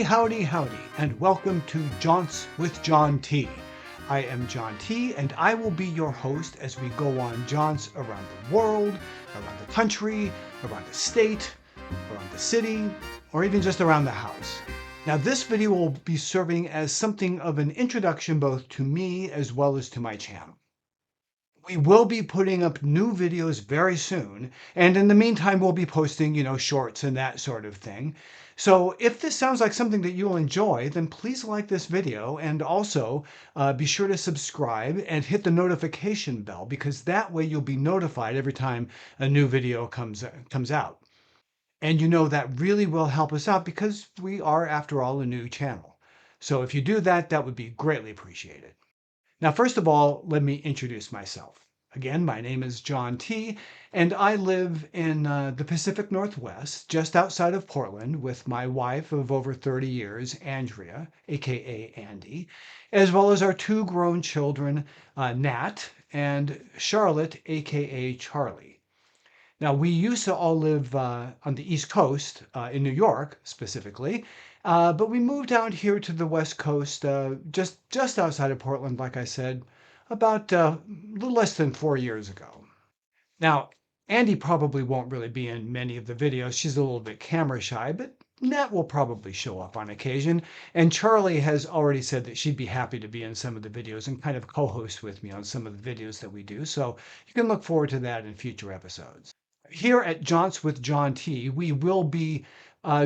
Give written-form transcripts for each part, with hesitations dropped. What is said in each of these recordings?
howdy, howdy, and welcome to Jaunts with John T. I am John T, and I will be your host as we go on jaunts around the world, around the country, around the state, around the city, or even just around the house. Now, this video will be serving as something of an introduction both to me as well as to my channel. We will be putting up new videos very soon, and in the meantime, we'll be posting, shorts and that sort of thing. So if this sounds like something that you'll enjoy, then please like this video and also be sure to subscribe and hit the notification bell because that way you'll be notified every time a new video comes out. And that really will help us out because we are, after all, a new channel. So if you do that, that would be greatly appreciated. Now, first of all, let me introduce myself. Again, my name is John T, and I live in the Pacific Northwest, just outside of Portland, with my wife of over 30 years, Andrea, aka Andy, as well as our two grown children, Nat and Charlotte, aka Charlie. Now, we used to all live on the East Coast, in New York specifically, but we moved out here to the West Coast, just outside of Portland, like I said, about a little less than 4 years ago. Now, Andy probably won't really be in many of the videos. She's a little bit camera shy, but Nat will probably show up on occasion. And Charlie has already said that she'd be happy to be in some of the videos and kind of co-host with me on some of the videos that we do. So you can look forward to that in future episodes. Here at Jaunts with John T, we will be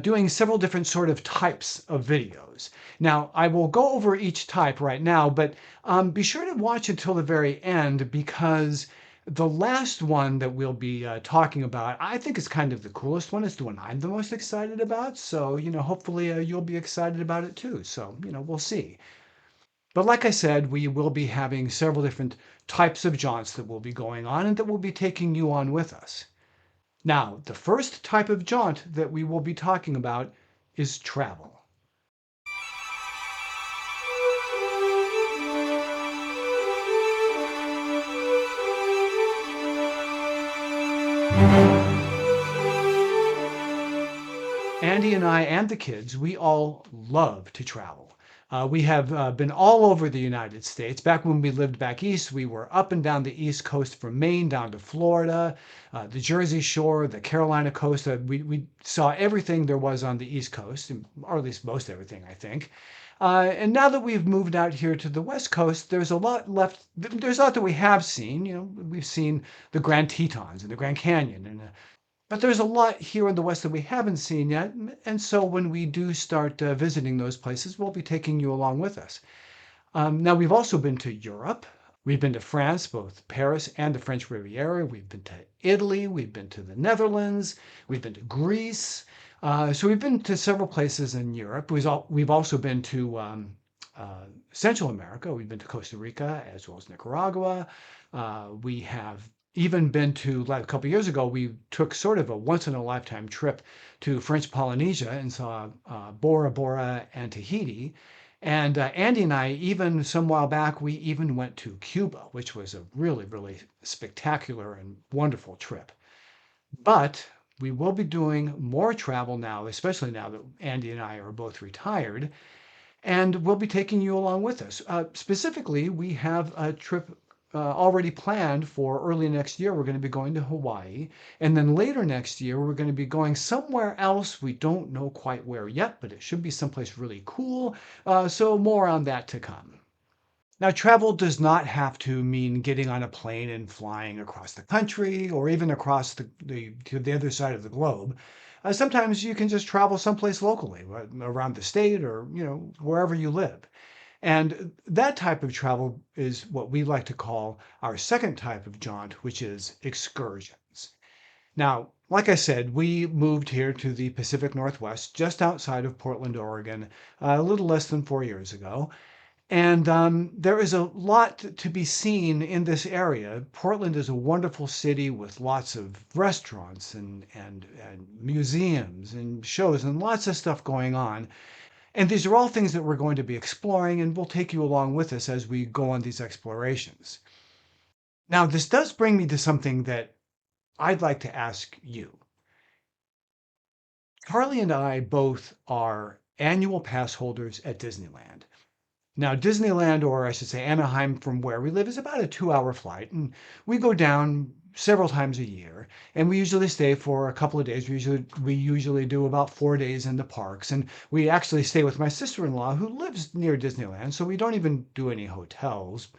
doing several different sort of types of videos. Now, I will go over each type right now, but be sure to watch until the very end because the last one that we'll be talking about, I think is kind of the coolest one. It's the one I'm the most excited about. So, hopefully you'll be excited about it too. So, we'll see. But like I said, we will be having several different types of jaunts that will be going on and that will be taking you on with us. Now, the first type of jaunt that we will be talking about is travel. Andy and I and the kids, we all love to travel. We have been all over the United States. Back when we lived back east, we were up and down the East Coast from Maine down to Florida, the Jersey Shore, the Carolina coast. We saw everything there was on the East Coast, or at least most everything, I think. And now that we've moved out here to the West Coast, there's a lot left. There's a lot that we have seen. We've seen the Grand Tetons and the Grand Canyon, but there's a lot here in the West that we haven't seen yet. And so when we do start visiting those places, we'll be taking you along with us. Now, we've also been to Europe. We've been to France, both Paris and the French Riviera. We've been to Italy. We've been to the Netherlands. We've been to Greece. So we've been to several places in Europe. We've also been to Central America. We've been to Costa Rica as well as Nicaragua. We have even been to, like a couple of years ago, we took sort of a once-in-a-lifetime trip to French Polynesia and saw Bora Bora and Tahiti. And Andy and I, even some while back, we even went to Cuba, which was a really, really spectacular and wonderful trip. But we will be doing more travel now, especially now that Andy and I are both retired, and we'll be taking you along with us. Specifically, we have a trip already planned for early next year. We're going to be going to Hawaii. And then later next year, we're going to be going somewhere else. We don't know quite where yet, but it should be someplace really cool. So more on that to come. Now, travel does not have to mean getting on a plane and flying across the country or even across to the other side of the globe. Sometimes you can just travel someplace locally, around the state or, wherever you live. And that type of travel is what we like to call our second type of jaunt, which is excursions. Now, like I said, we moved here to the Pacific Northwest, just outside of Portland, Oregon, a little less than 4 years ago. And there is a lot to be seen in this area. Portland is a wonderful city with lots of restaurants and museums and shows and lots of stuff going on. And these are all things that we're going to be exploring, and we'll take you along with us as we go on these explorations. Now, this does bring me to something that I'd like to ask you. Carly and I both are annual pass holders at Disneyland. Now, Disneyland, or I should say Anaheim, from where we live, is about a 2 hour flight. And we go down several times a year. And we usually stay for a couple of days. We usually do about 4 days in the parks. And we actually stay with my sister-in-law who lives near Disneyland. So we don't even do any hotels.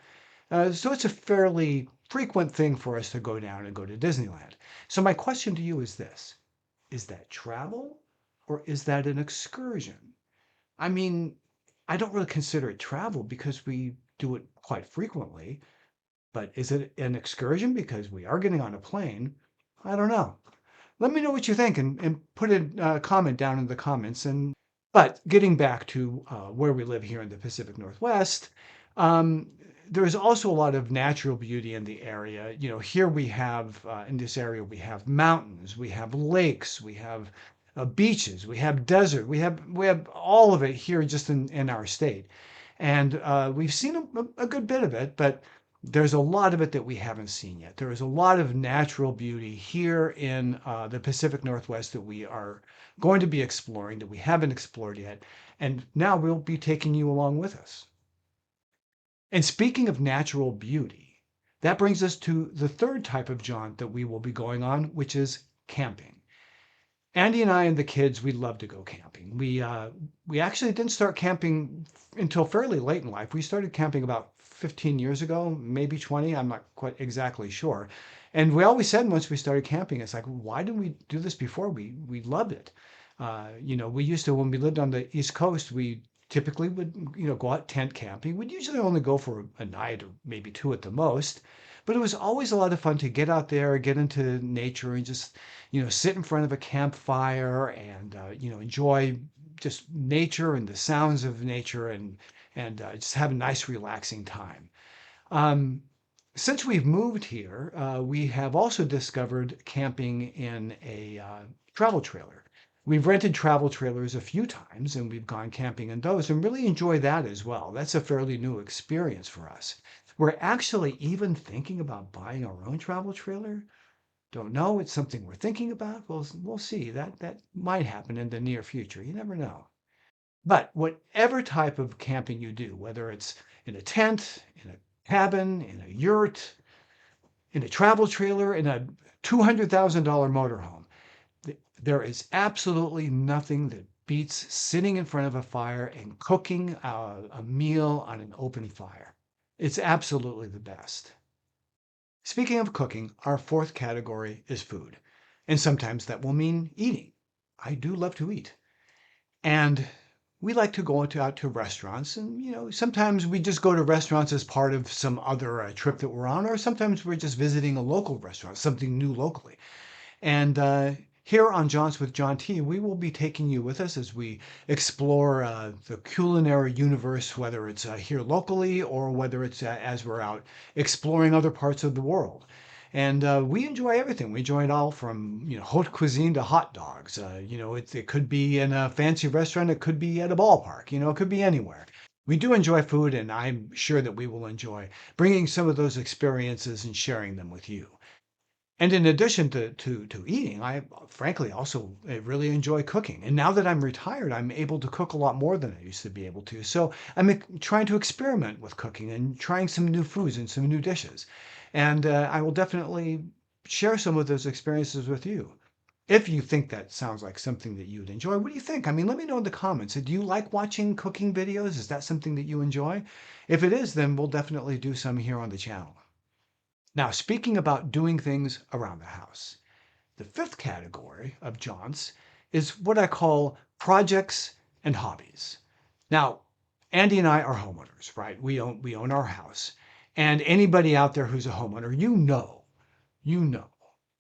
So it's a fairly frequent thing for us to go down and go to Disneyland. So my question to you is this: is that travel or is that an excursion? I mean, I don't really consider it travel because we do it quite frequently, but is it an excursion because we are getting on a plane? I don't know. Let me know what you think and put a comment down in the comments. But getting back to where we live here in the Pacific Northwest, um, there's also a lot of natural beauty in the area. Here we have, in this area, we have mountains, we have lakes, we have beaches, we have desert, we have all of it here just in our state. And we've seen a good bit of it, but there's a lot of it that we haven't seen yet. There is a lot of natural beauty here in the Pacific Northwest that we are going to be exploring that we haven't explored yet. And now we'll be taking you along with us. And speaking of natural beauty, that brings us to the third type of jaunt that we will be going on, which is camping. Andy and I and the kids, we love to go camping. We actually didn't start camping until fairly late in life. We started camping about 15 years ago, maybe 20. I'm not quite exactly sure. And we always said once we started camping, it's like, why didn't we do this before? We loved it. We used to, when we lived on the East Coast, we typically would, go out tent camping. We'd usually only go for a night or maybe two at the most. But it was always a lot of fun to get out there, get into nature, and just sit in front of a campfire and enjoy just nature and the sounds of nature and just have a nice relaxing time. Um, since we've moved here, we have also discovered camping in a travel trailer. We've rented travel trailers a few times and we've gone camping in those and really enjoy that as well. That's a fairly new experience for us. We're actually even thinking about buying our own travel trailer. Don't know. It's something we're thinking about. We'll see. That might happen in the near future. You never know. But whatever type of camping you do, whether it's in a tent, in a cabin, in a yurt, in a travel trailer, in a $200,000 motorhome, there is absolutely nothing that beats sitting in front of a fire and cooking a meal on an open fire. It's absolutely the best. Speaking of cooking, our fourth category is food. And sometimes that will mean eating. I do love to eat. And we like to go out to restaurants. And, sometimes we just go to restaurants as part of some other trip that we're on, or sometimes we're just visiting a local restaurant, something new locally. And here on Jaunts with John T, we will be taking you with us as we explore the culinary universe, whether it's here locally or whether it's as we're out exploring other parts of the world. And we enjoy everything. We enjoy it all from haute cuisine to hot dogs. It could be in a fancy restaurant. It could be at a ballpark. It could be anywhere. We do enjoy food, and I'm sure that we will enjoy bringing some of those experiences and sharing them with you. And in addition to eating, I frankly also really enjoy cooking. And now that I'm retired, I'm able to cook a lot more than I used to be able to. So I'm trying to experiment with cooking and trying some new foods and some new dishes. And I will definitely share some of those experiences with you. If you think that sounds like something that you'd enjoy, what do you think? I mean, let me know in the comments. Do you like watching cooking videos? Is that something that you enjoy? If it is, then we'll definitely do some here on the channel. Now, speaking about doing things around the house, the fifth category of jaunts is what I call projects and hobbies. Now, Andy and I are homeowners, right? We own our house. And anybody out there who's a homeowner, you know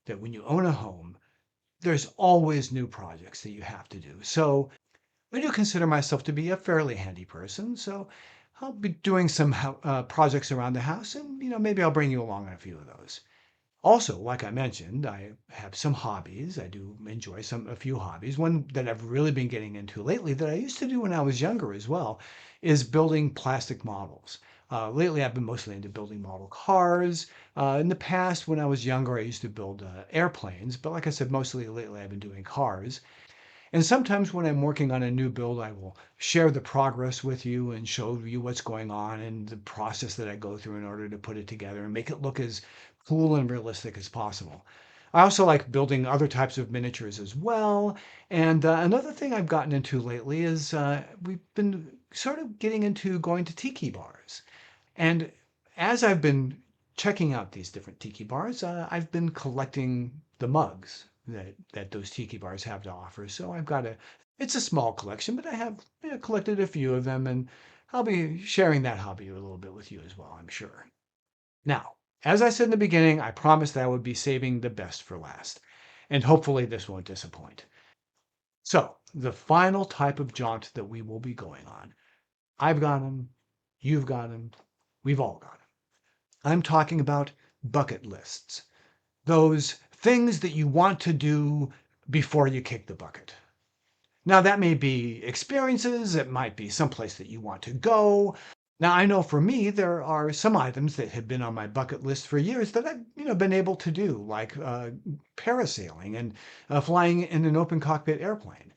that when you own a home, there's always new projects that you have to do. So I do consider myself to be a fairly handy person. So I'll be doing some projects around the house and, maybe I'll bring you along on a few of those. Also, like I mentioned, I have some hobbies. I do enjoy a few hobbies. One that I've really been getting into lately that I used to do when I was younger as well is building plastic models. Lately, I've been mostly into building model cars. In the past, when I was younger, I used to build airplanes. But like I said, mostly lately I've been doing cars. And sometimes when I'm working on a new build, I will share the progress with you and show you what's going on and the process that I go through in order to put it together and make it look as cool and realistic as possible. I also like building other types of miniatures as well. And another thing I've gotten into lately is we've been sort of getting into going to tiki bars. And as I've been checking out these different tiki bars, I've been collecting the mugs that those tiki bars have to offer. So it's a small collection, but I have collected a few of them, and I'll be sharing that hobby a little bit with you as well, I'm sure. Now, as I said in the beginning, I promised that I would be saving the best for last, and hopefully this won't disappoint. So, the final type of jaunt that we will be going on. I've got them, you've got them, we've all got them. I'm talking about bucket lists. Those things that you want to do before you kick the bucket. Now, that may be experiences, it might be someplace that you want to go. Now, I know for me, there are some items that have been on my bucket list for years that I've been able to do, like parasailing and flying in an open cockpit airplane.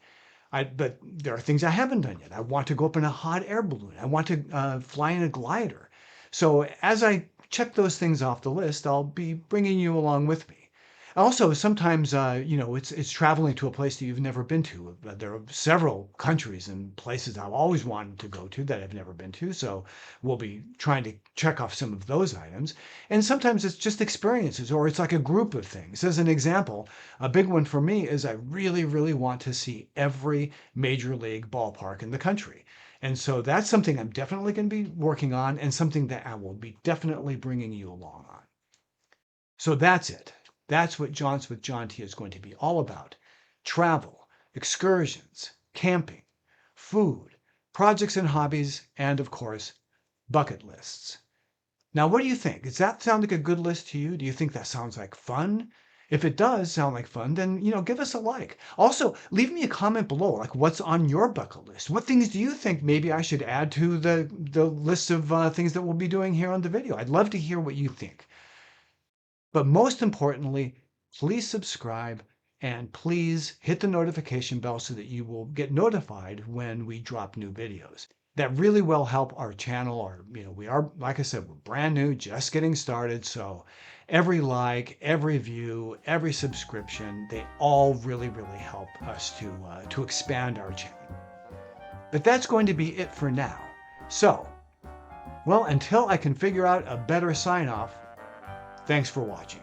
But there are things I haven't done yet. I want to go up in a hot air balloon. I want to fly in a glider. So as I check those things off the list, I'll be bringing you along with me. Also, sometimes it's traveling to a place that you've never been to. There are several countries and places I've always wanted to go to that I've never been to. So we'll be trying to check off some of those items. And sometimes it's just experiences, or it's like a group of things. As an example, a big one for me is I really, really want to see every major league ballpark in the country. And so that's something I'm definitely going to be working on and something that I will be definitely bringing you along on. So that's it. That's what Jaunts with John T is going to be all about. Travel, excursions, camping, food, projects and hobbies, and of course, bucket lists. Now, what do you think? Does that sound like a good list to you? Do you think that sounds like fun? If it does sound like fun, then, give us a like. Also, leave me a comment below, like what's on your bucket list? What things do you think maybe I should add to the list of things that we'll be doing here on the video? I'd love to hear what you think. But most importantly, please subscribe and please hit the notification bell so that you will get notified when we drop new videos. That really will help our channel. Or, we are, like I said, we're brand new, just getting started. So every like, every view, every subscription, they all really, really help us to expand our channel. But that's going to be it for now. So, well, until I can figure out a better sign off, thanks for watching.